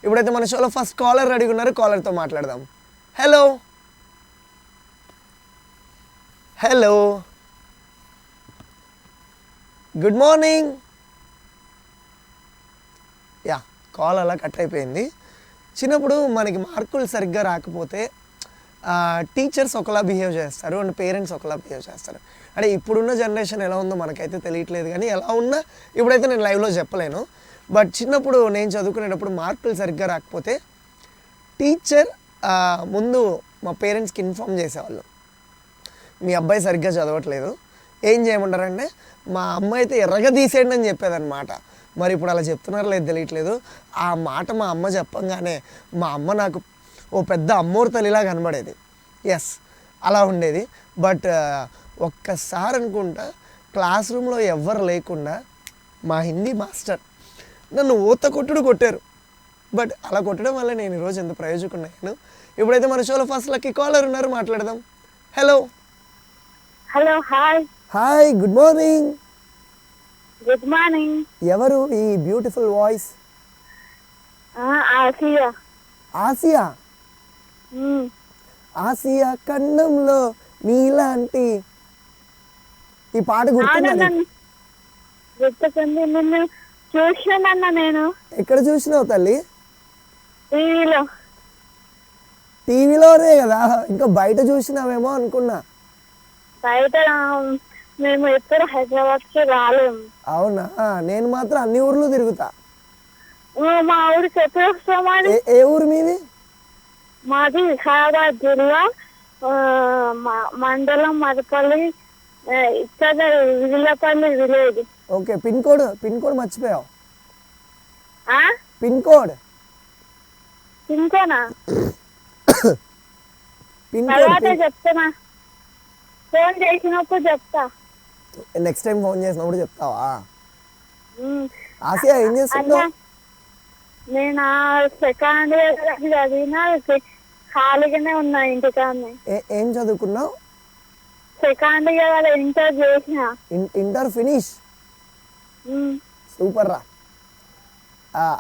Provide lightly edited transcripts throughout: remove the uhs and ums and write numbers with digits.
ఇప్పుడైతే మన షోలో ఫస్ట్ కాలర్ రెడీగా ఉన్నారు, కాలర్తో మాట్లాడదాం. Hello hello good morning. Yeah, call అలా కట్ అయిపోయింది. చిన్నప్పుడు మనకి మార్కులు సరిగ్గా రాకపోతే టీచర్స్ ఒకలా బిహేవ్ చేస్తారు అండ్ పేరెంట్స్ ఒకలా బిహేవ్ చేస్తారు. అంటే ఇప్పుడున్న జనరేషన్ ఎలా ఉందో మనకైతే తెలియట్లేదు, కానీ ఎలా ఉన్నా ఇప్పుడైతే నేను లైవ్లో చెప్పలేను. బట్ చిన్నప్పుడు నేను చదువుకునేటప్పుడు మార్కులు సరిగ్గా రాకపోతే టీచర్ ముందు మా పేరెంట్స్కి ఇన్ఫామ్ చేసేవాళ్ళు, మీ అబ్బాయి సరిగ్గా చదవట్లేదు, ఏం చేయమంటారంటే మా అమ్మ అయితే ఎర్రగా తీసేయండి అని చెప్పేదన్నమాట. మరి ఇప్పుడు అలా చెప్తున్నారో లేదు తెలియట్లేదు. ఆ మాట మా అమ్మ చెప్పంగానే మా అమ్మ నాకు ఓ పెద్ద అమ్మోరు తల్లిలా కనబడేది. ఎస్, అలా ఉండేది. బట్ ఒక్కసారి అనుకుంటా క్లాస్ రూమ్లో ఎవ్వరు లేకుండా మా హిందీ మాస్టర్ నన్ను ఊత కొట్టుడు కొట్టారు. బట్ అలా కొట్టడం వల్ల నేను ఈరోజు ఎంత ప్రయోజకున్నాను. ఇప్పుడైతే మన షోలో ఫస్ట్ లక్కీ కాలర్ ఉన్నారు, మాట్లాడదాం. Hello hello, hi. Hi, good morning. Good morning. ఎవరు ఈ beautiful voice? Asia. Asia? Asia ఖండంలో నీలాంటి ఈ పాట గుర్తుంది. గుర్తుకుంది, నిన్ను చూసానన్నా నేను. ఎక్కడ చూసినావు తల్లి? టీవీలో. టీవీలోనే కదా, ఇంకా బయట చూసినావేమో అనుకున్నా. బయట మేము ఎప్పుడు హైదరాబాద్కి రాలేము. అవునా? నేను మాత్రం అన్ని ఊర్లు తిరుగుతా. మా ఊరికి ఎప్పుడు వస్తామని. ఏ ఊరు మీది? మాది వికారాబాద్ జిల్లా, మండలం మదపల్లి, ఇక్కడ విజిలపల్లి విలేజ్. ఓకే, పిన్ కోడ్ మర్చిపోయావు. పిన్ కోడ్ తర్వాత చెప్తానా, ఫోన్ చేసినప్పుడు చెప్తా. నెక్స్ట్ టైం ఫోన్ చేసినప్పుడు చెప్తావా? ఆసియా ఏం చేస్తున్నావు? నేను సెకండ్ ఇయర్ చదివినా, ఖాళీగానే ఉన్నా ఇంటికాడనే. ఏం చదువుకున్నావు? సెకండ్ ఇయర్ ఇంటర్ చేసిన. Inter finish? సూపర్ రా.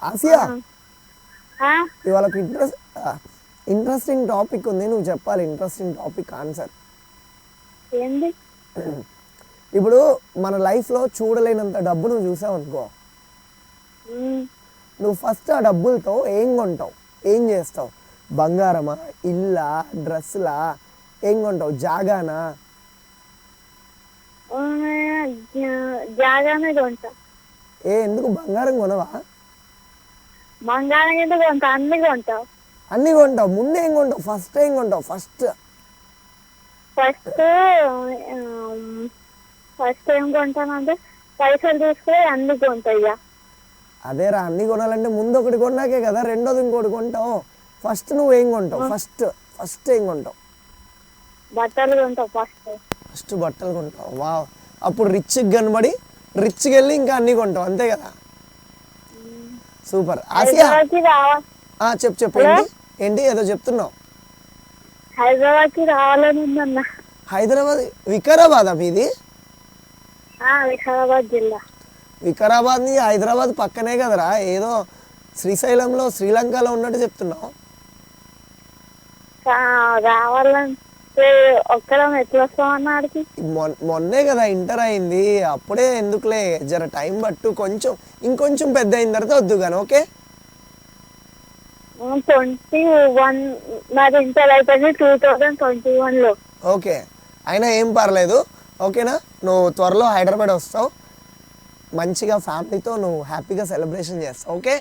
ఆసియా, ఇవాళ ఇంట్రెస్టింగ్ టాపిక్ ఉంది, నువ్వు చెప్పాలి. ఇంట్రెస్టింగ్ టాపిక్ ఆన్సర్ ఏంది? ఇప్పుడు మన లైఫ్లో చూడలేనంత డబ్బు నువ్వు చూసావు అనుకో, నువ్వు ఫస్ట్ ఆ డబ్బులతో ఏం కొంటావు, ఏం చేస్తావు? బంగారమా, ఇల్లా, డ్రెస్సులా, ఏం కొంటావు? జాగానా? జాగానే కొంటా. ఎందుకు బంగారం కొనవా? బంగారం ఎందుకు కొంటా, అన్ని కొంటావు. అన్ని కొంటావు. ముందు ఏం కొంటావు? ఫస్ట్ ఏం కొంటావు? ఫస్ట్ ఏం కొంటానంటే పైసలు తీసుకుని అన్ని కొంటాయ్యా. అదేరా, అన్ని కొనాలంటే ముందు ఒకటి కొన్నాకే కదా రెండోది ఇంకోటి కొంటావు. ఫస్ట్ నువ్వేం కొంటావు? ఫస్ట్ ఏం కొంటావు? బట్టలు కొంటావు. ఫస్ట్ బట్టలు కొంటావు. వా, అప్పుడు రిచ్కి కనబడి రిచ్కి వెళ్ళి ఇంకా అన్ని కొంటావు, అంతే కదా? సూపర్. ఆసియా చెప్పు. ఏంటి ఏదో చెప్తున్నావు? హైదరాబాద్కి రావాలని ఉందన్నా. హైదరాబాద్? వికారాబాదా మీది? వికారాబాద్ జిల్లా. వికారాబాద్ ని హైదరాబాద్ పక్కనే కదరా, ఏదో శ్రీశైలంలో శ్రీలంకలో ఉన్నట్టు చెప్తున్నావు. రావాలంటే ఒక్కరం ఎట్లా వస్తామన్నాడికి? మొన్నే కదా ఇంటర్ అయింది, అప్పుడే ఎందుకులే, జర టైం పట్టు, ఇంకొంచెం పెద్ద అయిన తర్వాత వద్దు కానీ. ఓకే, 21 నాది ఇంటర్ అయిపోయింది 2021లో. ఓకే, అయినా ఏం పర్లేదు. ఓకేనా? నువ్వు త్వరలో హైదరాబాద్ వస్తావు, మంచిగా ఫ్యామిలీతో నువ్వు హ్యాపీగా సెలబ్రేషన్ చేస్తావు. Okay,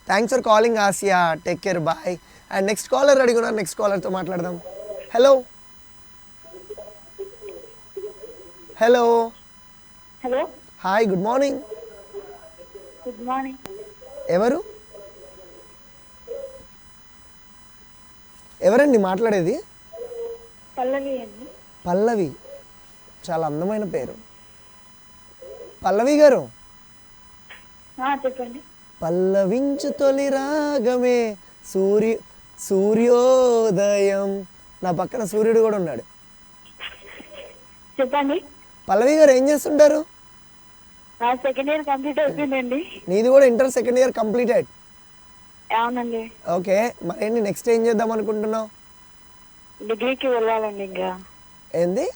thanks for calling Asiya, take care, bye. And next caller అడిగున్నా, నెక్స్ట్ కాలర్తో మాట్లాడదాం. Hello hello hello, hi, good morning. Good morning. ఎవరండి మాట్లాడేది? పల్లవి అండి. పల్లవి, చాలా అందమైన పేరు. పల్లవి గారు చెప్పండి. పల్లవించు తొలి రాగమే సూర్యోదయం. నా పక్కన సూర్యుడు కూడా ఉన్నాడు. చెప్పండి. పల్లవి గారు ఏం చేస్తుంటారు? సెకండ్ ఇయర్ కంప్లీట్ అయిపోయిందండి. నీది కూడా ఇంటర్ సెకండ్ ఇయర్ కంప్లీటెడ్? అవునండి. ఓకే, మరేంటి నెక్స్ట్ ఏం చేద్దాం అనుకుంటున్నావు? డిగ్రీకి వెళ్ళాలండి ఇంకా. ఏంది?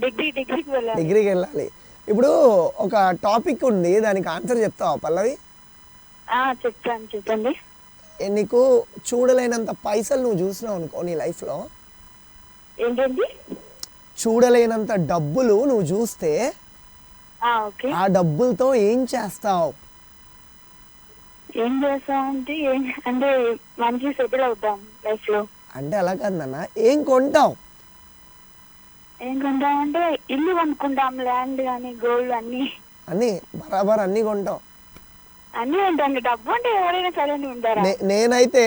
డిగ్రీకి వెళ్ళాలి. డిగ్రీకి వెళ్ళాలి. ఇప్పుడు ఒక టాపిక్ ఉంది, దానికి ఆన్సర్ చెప్తావా పల్లవి? చెప్పండి. నీకు చూడలేనంత పైసలు నువ్వు చూసినావు అనుకో నీ లైఫ్లో, ఏంటండి? చూడలేనంత డబ్బులు నువ్వు చూస్తే ఓకే. ఆ డబ్బులతో ఏం చేస్తావు? ఏం చేస్తామంటే అంటే మంచిగా సెటిల్ అవుతాం లైఫ్ లో. అంటే అలా కాదన్న, ఏం కొంటావు? ఏం కొంటామంటే ఇల్లు కొనుక్కుంటాం, ల్యాండ్ కానీ గోల్డ్ అన్ని అన్నీ బరాబర్ అన్నీ కొంటావు. అన్ని ఉంటాం. డబ్బు అంటే ఎవరైనా సరే ఉంటారా? నేనైతే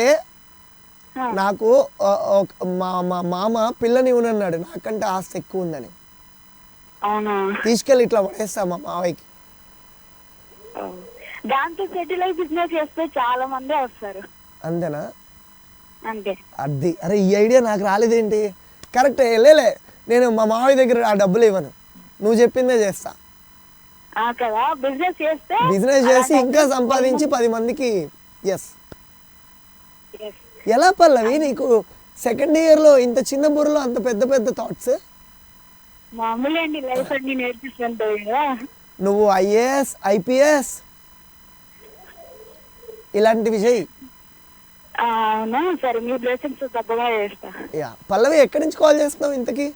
నాకు మా మా మామ పిల్లని ఉన్నాడు, నాకంటే ఆస్తి ఎక్కువ ఉందని. అవునా? తీసుకెళ్ళి ఇట్లా పడేస్తా మా మావయ్యకి. దాంతో సెటిల్ అయి బిజినెస్ చేస్తే చాలా మంది వస్తారు. అంతేనా? అంతే. అది అరే, ఈ ఐడియా నాకు రాలేదేంటి? కరెక్ట్, వెళ్ళలే. నేను మా మావయ్య దగ్గర ఆ డబ్బులు ఇవ్వను, నువ్వు చెప్పిందే చేస్తా. కదా, బిజినెస్ చేసి ఇంకా సంపాదించి 10 మందికి. ఎస్. ఎలా పల్లవి నీకు సెకండ్ ఇయర్లో ఇంత చిన్న బుర్రలో అంత పెద్ద పెద్ద థాట్స్? మామూలు అండి, లైఫ్ అన్ని నేర్పిస్తుంటాయి కదా. నువ్వు ఐఏఎస్ ఐపీఎస్ ఇలాంటివి చెయ్యి. అవునా? సరే, మీ బ్లెస్సింగ్స్ తప్పగా చేస్తా. యా పల్లవి, ఎక్కడి నుంచి కాల్ చేస్తున్నావు ఇంతకీ?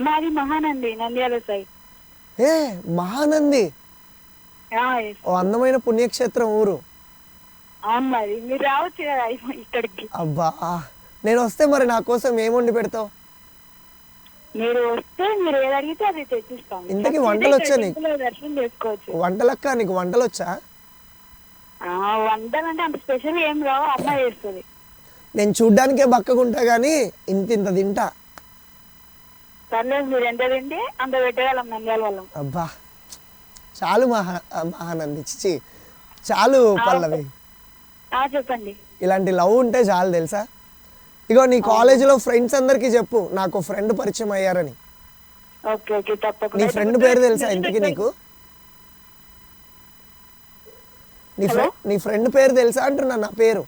మాది మహానంది, నంద్యాల సైడ్. ఏ మహానంది? ఓ అందమైన పుణ్యక్షేత్రం ఊరు. అవును, మరి మీరు రావచ్చు కదా ఇక్కడికి. అబ్బా, నేను వస్తే మరి నా కోసం ఏం వండి పెడతావు? మీరు వస్తే మీరు ఏది అడిగితే అది తెచ్చిస్తాం. ఇంతకీ వంటలు వచ్చా నీకు? దర్శనం చేసుకోవచ్చు. వంటలక్క, నీకు వంటలు వచ్చా? వంటలు అంటే అంత స్పెషల్ ఏం రావు, అమ్మ చేస్తుంది. నేను చూడ్డానికే బక్కగుంటా కానీ ఇంత ఇంత తింటా. పర్లేదు, మీరు ఎంత తింటే అంత పెట్టగలం నంద్యాల వాళ్ళం. అబ్బా చాలు మహానంది, చిచి చాలు పల్లవి. చెప్పండి. ఇలాంటి లవ్ ఉంటే చాలు తెలుసా. ఇగో నీ కాలేజీలో ఫ్రెండ్స్ అందరికీ చెప్పు, నాకు ఫ్రెండ్ పరిచయం అయ్యారని. ఓకే, తప్పకుండా. నీ ఫ్రెండ్ పేరు తెలుసా ఇంతకీ నీకు? నీ ఫ్రెండ్ పేరు తెలుసా అంటున్నా, నా పేరు.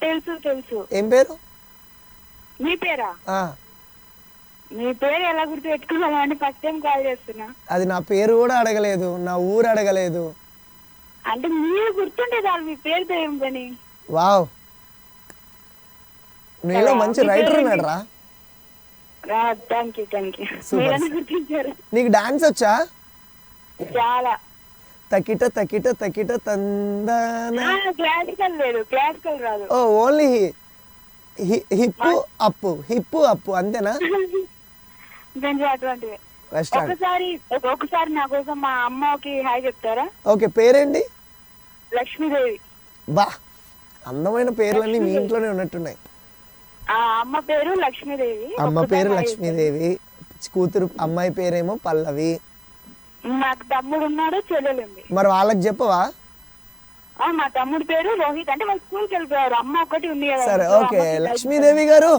తెలుసు. ఏం పేరు? మీ పేరా? మీ పేరు ఎలా గుర్తు పెట్టుకున్నామంటే ఫస్ట్ టైం కాల్ చేస్తున్నా. అది నా పేరు కూడా అడగలేదు, నా ఊరు అడగలేదు. అంటే మీరు గుర్తుంటే చాలు, మీ పేరుతో ఏం పని. వావ్, నీలో మంచి రైటర్ ఉన్నాడు రా. Thank you. గుర్తించారు. నీకు డాన్స్ వచ్చా? చాలా. తకిట తకిట తకిట తందన. క్లాసికల్ లేదు, క్లాసికల్ రాదు. ఓ ఓన్లీ హిప్పు అప్పు అంతేనా? అటువంటివి. ఒకసారి నా కోసం మా అమ్మకి హాయ్ చెప్తారా? ఓకే, పేరేంటి? లక్ష్మీదేవి. బా, అందమైన పేర్లన్నీ మీ ఇంట్లోనే ఉన్నట్టున్నాయి. అమ్మ పేరు లక్ష్మీదేవి. అమ్మ పేరు లక్ష్మీదేవి, కూతురు అమ్మాయి పేరేమో పల్లవి. నాకు తమ్ముడు ఉన్నాడు, చెల్లెలు ఉంది. మరి వాళ్ళకి చెప్పవా? మా తమ్ముడి పేరు రోహిత్. అంటే వాళ్ళు స్కూల్కి వెళ్ళిపోయారు, అమ్మ ఒకటి ఉంది కదా. సరే, ఓకే. లక్ష్మీదేవి గారు,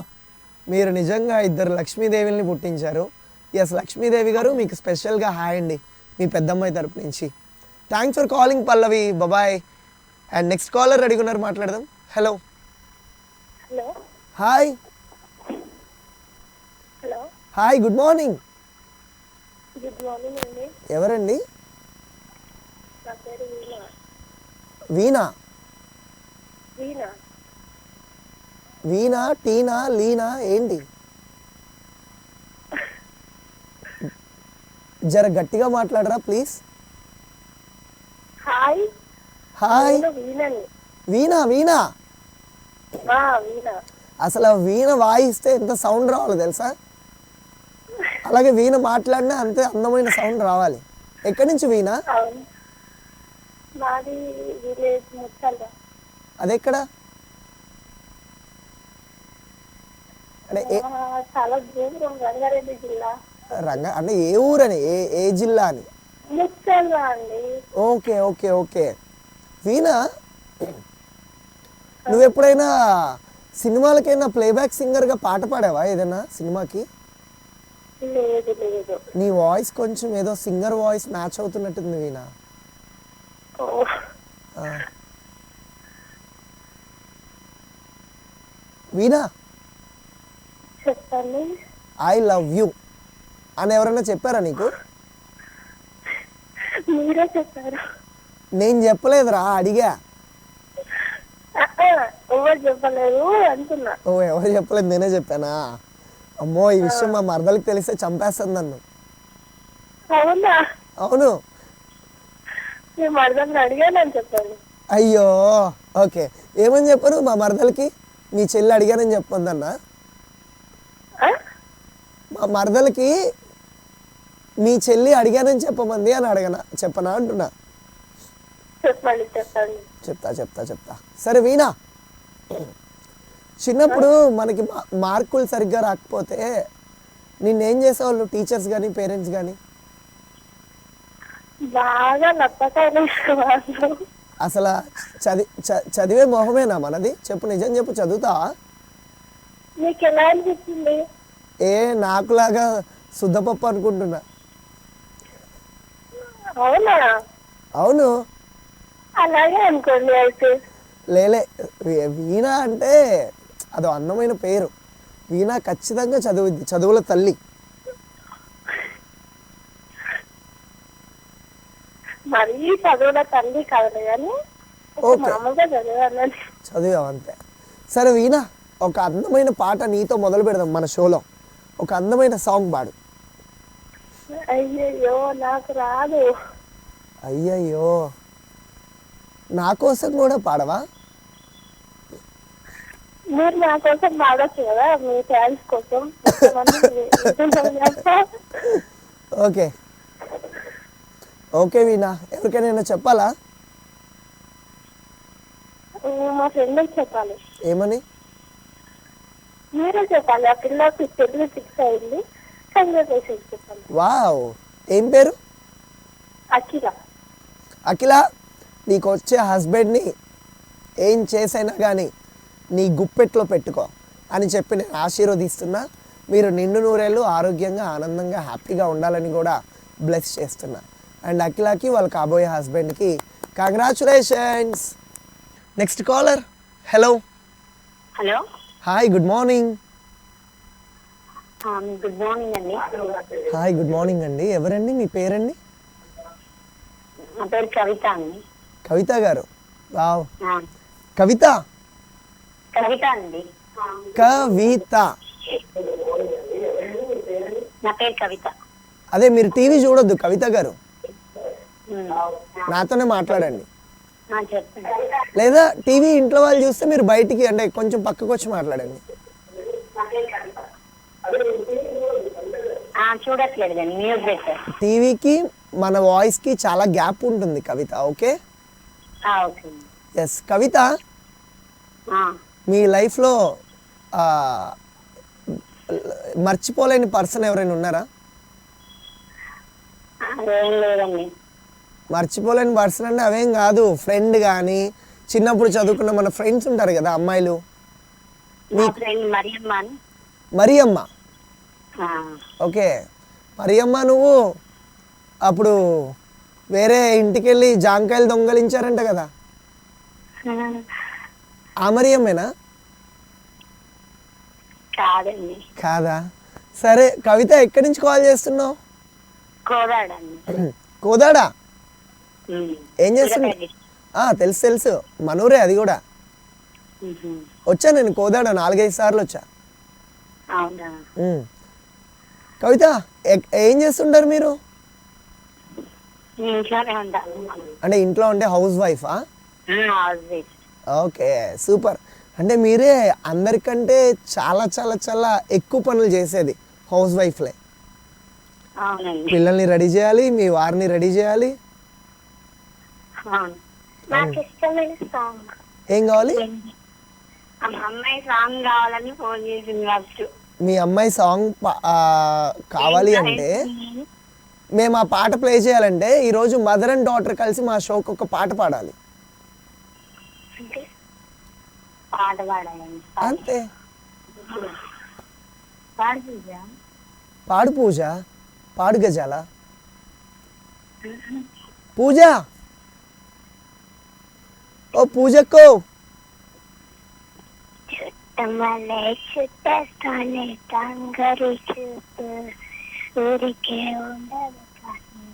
మీరు నిజంగా ఇద్దరు లక్ష్మీదేవిని పుట్టించారు. ఎస్, లక్ష్మీదేవి గారు మీకు స్పెషల్గా హాయ్ అండి మీ పెద్దమ్మాయి తరపు నుంచి. Thanks for calling Pallavi, bye. And next caller రెడీగా ఉన్నారు, మాట్లాడదాం. Hello. Hi. Hi, good morning. ఎవరండి? వీణా? వీణా, టీనా, లీనా ఏంటి? జర గట్టిగా మాట్లాడరా ప్లీజ్. హాయ్. వీణా. అసలు వీణ వాయిస్తే ఎంత సౌండ్ రావాలో తెలుసా? అలాగే వీణ మాట్లాడినా అంతే అందమైన సౌండ్ రావాలి. ఎక్కడి నుంచి వీణ? అదెక్కడ? అంటే ఏ ఊరని, ఏ జిల్లా అని? ఓకే. వీణా, నువ్వు ఎప్పుడైనా సినిమాలకైనా ప్లేబ్యాక్ సింగర్గా పాట పాడావా ఏదైనా సినిమాకి? నీ వాయిస్ కొంచెం ఏదో సింగర్ వాయిస్ మ్యాచ్ అవుతున్నట్టుంది వీణా. వీణా, చెప్పండి. ఐ లవ్ యూ అని ఎవరైనా చెప్పారా నీకు? మీరే చెప్పారు. నేను చెప్పలేదురా, అడిగా. ఎవరు చెప్పలేదు అంటున్నా. ఓ, ఎవరు చెప్పలేదు, నేనే చెప్పానా? అమ్మో, ఈ విషయం మా మరదలకి తెలిస్తే చంపేస్తుంది నన్ను. అవునా? అవును. మేము అర్థం అడిగానని చెప్పండి. అయ్యో, ఓకే. ఏమని చెప్పరు మా మరదలకి? మీ చెల్లి అడిగానని చెప్పొద్దన్నా? మా మరదలకి మీ చెల్లి అడిగానని చెప్పమంది అని చెప్పనా అంటున్నా. చెప్పండి చెప్పండి. చెప్తా. సరే వీణా, చిన్నప్పుడు మనకి మార్కులు సరిగ్గా రాకపోతే నిన్నేం చేసేవాళ్ళు టీచర్స్ కానీ పేరెంట్స్ కానీ? బాగా నప్పకాయలు. అసలు చదివే మొహమేనా మనది? చెప్పు, నిజం చెప్పు, చదువుతావా? మీకు ఎలా అనిపిస్తుంది? నాకులాగా శుద్ధపప్పు అనుకుంటున్నా. అవునా? అవును. అలాగే అనుకోండి అయితే. లేలే, వీణా అంటే అదో అందమైన పేరు. వీణా ఖచ్చితంగా చదువుల తల్లి. మరీ చదువుల తల్లి కాదు కానీ మామూలుగా చదివాను. చదివావు అంతే. సరే వీణా, ఒక అందమైన పాట నీతో మొదలు పెడదాం మన షోలో. ఒక అందమైన సాంగ్ పాడు. అయ్యయ్యో, నాకు రాదు. అయ్యయ్యో, నా కోసం కూడా పాడవా? మీరు నా కోసం పాడొచ్చు కదా, మీ ఫ్యాన్స్ కోసం. ఓకే ఓకే వీణా, ఎవరికైనా చెప్పాలా? మా ఫ్రెండ్కి చెప్పాలి. ఏమని? మీరే చెప్పాలి. ఆ పిల్లకి పెళ్లి ఫిక్స్ అయింది, కంగ్రాచులేషన్స్ చెప్పాలి. వావ్, ఏం పేరు? అఖిల. అఖిల, నీకు వచ్చే హస్బెండ్ని ఏం చేసైనా కానీ నీ గుప్పెట్లో పెట్టుకో అని చెప్పి నేను ఆశీర్వదిస్తున్నా. మీరు నిండు నూరేళ్ళు ఆరోగ్యంగా ఆనందంగా హ్యాపీగా ఉండాలని కూడా బ్లెస్ చేస్తున్నా. అండ్ అఖిలకి వాళ్ళ కాబోయే హస్బెండ్కి congratulations. Next caller. Hello. Hello, hi, good morning. Good morning అండి. హాయ్, గుడ్ మార్నింగ్ అండి. ఎవరండి మీ పేరండి? నా పేరు కవిత అండి. కవిత గారు. వావ్, కవిత. కవిత అండి. కవిత. నా పేరు కవిత. అదే, మీరు టీవీ చూడొద్దు కవిత గారు, నాతోనే మాట్లాడండి. చెప్పండి. లేదా టీవీ ఇంట్లో వాళ్ళు చూస్తే మీరు బయటికి అంటే కొంచెం పక్కకు వచ్చి మాట్లాడండి. చూడట్లేదు కానీ న్యూస్ పెట్టారు. టీవీకి మన వాయిస్కి చాలా గ్యాప్ ఉంటుంది కవిత. ఓకే. ఎస్ కవిత, మీ లైఫ్లో మర్చిపోలేని పర్సన్ ఎవరైనా ఉన్నారా? లేదండి. మర్చిపోలేని పర్సన్ అంటే అవేం కాదు, ఫ్రెండ్ కానీ చిన్నప్పుడు చదువుకున్న మన ఫ్రెండ్స్ ఉంటారు కదా అమ్మాయిలు. మరియమ్మ. ఓకే, మరియమ్మ, నువ్వు అప్పుడు వేరే ఇంటికి వెళ్ళి జాంకాయలు దొంగలించారంట కదా, ఆ మరియమ్మేనా? కాదండి. కాదా? సరే కవిత, ఎక్కడి నుంచి కాల్ చేస్తున్నావు? కోదాడా. ఏం చేస్తున్నావు? తెలుసు, మనూరే అది కూడా. వచ్చా నేను కోదాడ 4-5 సార్లు వచ్చా. కవిత, ఏం చేస్తుంటారు మీరు? అంటే ఇంట్లో ఉంటే హౌస్ వైఫా? Okay, super. అంటే మీరే అందరికంటే చాలా చాలా చాలా ఎక్కువ పనులు చేసేది హౌస్ వైఫ్లే. పిల్లల్ని రెడీ చేయాలి, మీ వారిని రెడీ చేయాలి. ఏం కావాలి? మీ అమ్మాయి సాంగ్ కావాలి అంటే మేము ఆ పాట ప్లే చేయాలంటే ఈరోజు మదర్ అండ్ డాటర్ కలిసి మా షోకి ఒక పాట పాడాలి అంతే. పాడు పూజ, పాడు గజాల పూజ. ఓ పూజక్కో, మళ్ళీ చుట్టేస్తానే తంగరి చూపు ఊరికే ఉండదు కానీ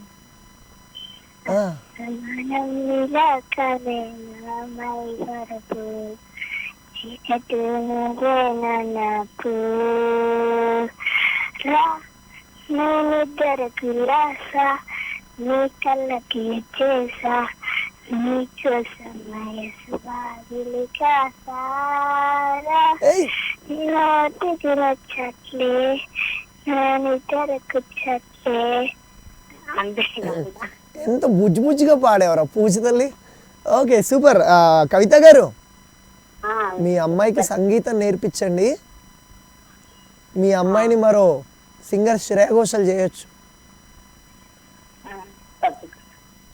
ఆ, మనం విలాకమే మై వరకు చీకటి నువ్వే నాకు రా నేనిద్దరికి రాసా నీ కళ్ళకి చేసా నీకోసం వయసు బాగిలి కాసారా ఏయ్ నోటికి నచ్చట్లే నేనిద్దరకు చట్లే అంతే ఎంత బుజ్జి బుజ్జిగా పాడేవరా పూజ తల్లి. Okay super. కవిత గారు, మీ అమ్మాయికి సంగీతం నేర్పించండి. మీ అమ్మాయిని మరో సింగర్ శ్రేయా ఘోషల్ చేయొచ్చు.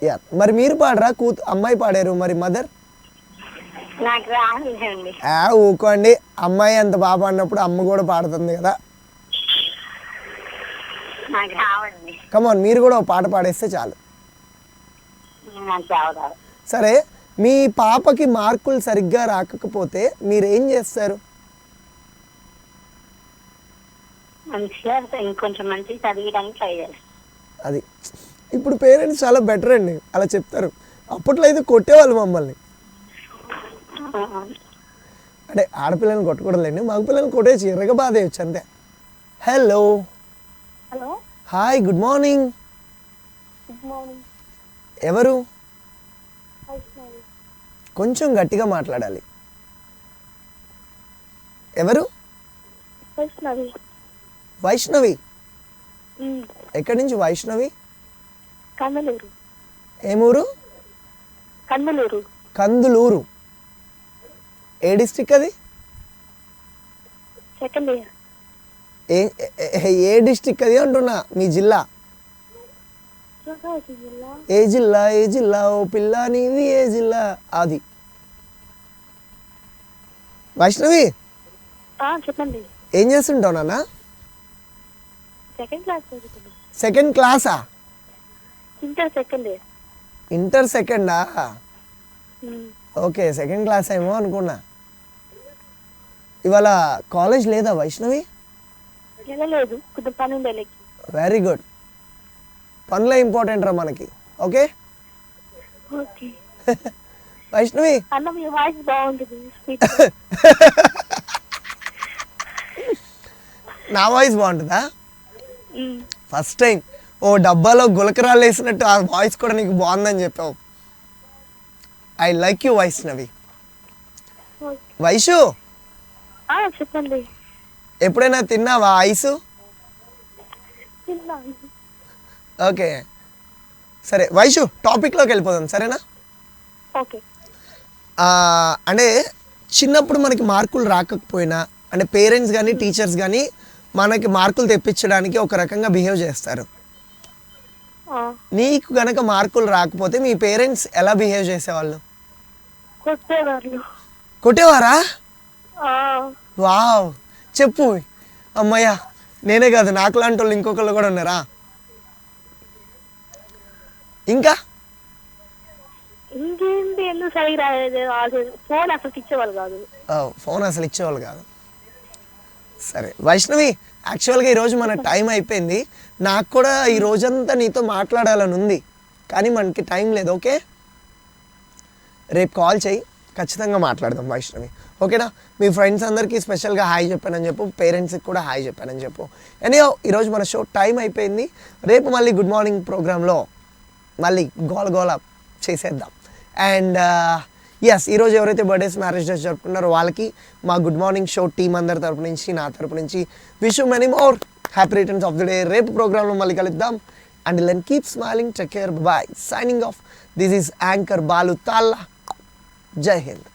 యా, మరి మీరు పాడరా? అమ్మాయి పాడారు, మరి మదర్ నాకు రాలేదండి. ఊకోండి, అమ్మాయి అంత బాగా పాడినప్పుడు అమ్మ కూడా పాడుతుంది కదా. నాకు రావండి. కమాన్, మీరు కూడా ఒక పాట పాడేస్తే చాలు. నాకు రావరాదు. సరే, మీ పాపకి మార్కులు సరిగ్గా రాకపోతే మీరు ఏం చేస్తారు? మంచిగా ఇంకొంచెం మంచిగా చదివడానికి ట్రై చేస్తాను. అది ఇప్పుడు పేరెంట్స్ చాలా బెటర్ అండి, అలా చెప్తారు. అప్పట్లో అయితే కొట్టేవాళ్ళు మమ్మల్ని. అంటే ఆడపిల్లల్ని కొట్టకూడదులేండి, మగ పిల్లల్ని కొట్టేసి ఎర్రగా బాధేయచ్చు అంతే. Hello hello, hi, good morning. Good morning. ఎవరు? కొంచెం గట్టిగా మాట్లాడాలి. ఎవరు? వైష్ణవి. వైష్ణవి. ఎక్కడి నుంచి వైష్ణవి? కందులూరు. ఏమూరు? కందులూరు. కందులూరు. ఏ డిస్ట్రిక్ట్ అది? Second year. ఏ డిస్ట్రిక్ట్ అది అంటున్నా, మీ జిల్లా? జిల్లా. ఏ జిల్లా? ఏ జిల్లా? ఓ పిల్ల నీది ఏ జిల్లా? అది. వైష్ణవి, చెప్పండి. ఏం చేస్తుంటావు నాన్న? సెకండ్ క్లాస్ చదువుతుంది. సెకండ్ క్లాసా? Inter second year. ఇంటర్ సెకండా? ఓకే, సెకండ్ క్లాస్ ఏమో అనుకున్నా. ఇవాళ కాలేజ్ లేదా వైష్ణవి? వెళ్ళలేదు, కొంచెం పని ఉండే. Very good. పనులే ఇంపార్టెంట్ రా మనకి. Okay okay. వైష్ణవి, అన్న మీ వాయిస్ బాగుంటుంది. నా వాయిస్ బాగుంటుందా? ఫస్ట్ టైం ఓ డబ్బాలో గులకరాలు వేసినట్టు ఆ వాయిస్ కూడా నీకు బాగుందని చెప్పావు. I like you Vaishnavi. Vaishu, చెప్పండి. ఎప్పుడైనా తిన్నావా ఐసు? ఓకే సరే వైషు, టాపిక్లోకి వెళ్ళిపోదాం సరేనా? ఓకే. అంటే చిన్నప్పుడు మనకి మార్కులు రాకపోయినా, అంటే పేరెంట్స్ కానీ టీచర్స్ కానీ మనకి మార్కులు తెప్పించడానికి ఒక రకంగా బిహేవ్ చేస్తారు. నీకు గనక మార్కులు రాకపోతే మీ పేరెంట్స్ ఎలా బిహేవ్ చేసేవాళ్ళు? కొట్టేవారా? వావ్, చెప్పు. అమ్మయ్య, నేనే కాదు నాకు లాంటి వాళ్ళు ఇంకొకళ్ళు కూడా ఉన్నారా? ఇంకా ఇంకేంటి, ఎందుకు సరిగా రాలేదు? ఫోన్ అసలు ఇచ్చేవాళ్ళు కాదు. ఫోన్ అసలు ఇచ్చేవాళ్ళు కాదు. సరే వైష్ణవి, యాక్చువల్గా ఈరోజు మన టైం అయిపోయింది. నాకు కూడా ఈ రోజంతా నీతో మాట్లాడాలని ఉంది, కానీ మనకి టైం లేదు. ఓకే, రేపు కాల్ చేయి, ఖచ్చితంగా మాట్లాడదాం వైష్ణవి. ఓకేనా? మీ ఫ్రెండ్స్ అందరికీ స్పెషల్గా హాయ్ చెప్పానని చెప్పు, పేరెంట్స్కి కూడా హాయ్ చెప్పానని చెప్పు. ఎనీహౌ, ఈరోజు మన షో టైం అయిపోయింది. రేపు మళ్ళీ గుడ్ మార్నింగ్ ప్రోగ్రాంలో మళ్ళీ గోల చేసేద్దాం. అండ్ ఎస్, ఈరోజు ఎవరైతే బర్త్డేస్, మ్యారేజ్ డేస్ జరుపుకున్నారో వాళ్ళకి మా గుడ్ మార్నింగ్ షో టీం అందరి తరపు నుంచి, నా తరపు నుంచి wish you many more happy returns of the day. రేపు ప్రోగ్రాంలో మళ్ళీ కలుద్దాం. And then keep smiling, take care, bye. Signing off. This is anchor Balu Talla. Jai Hind.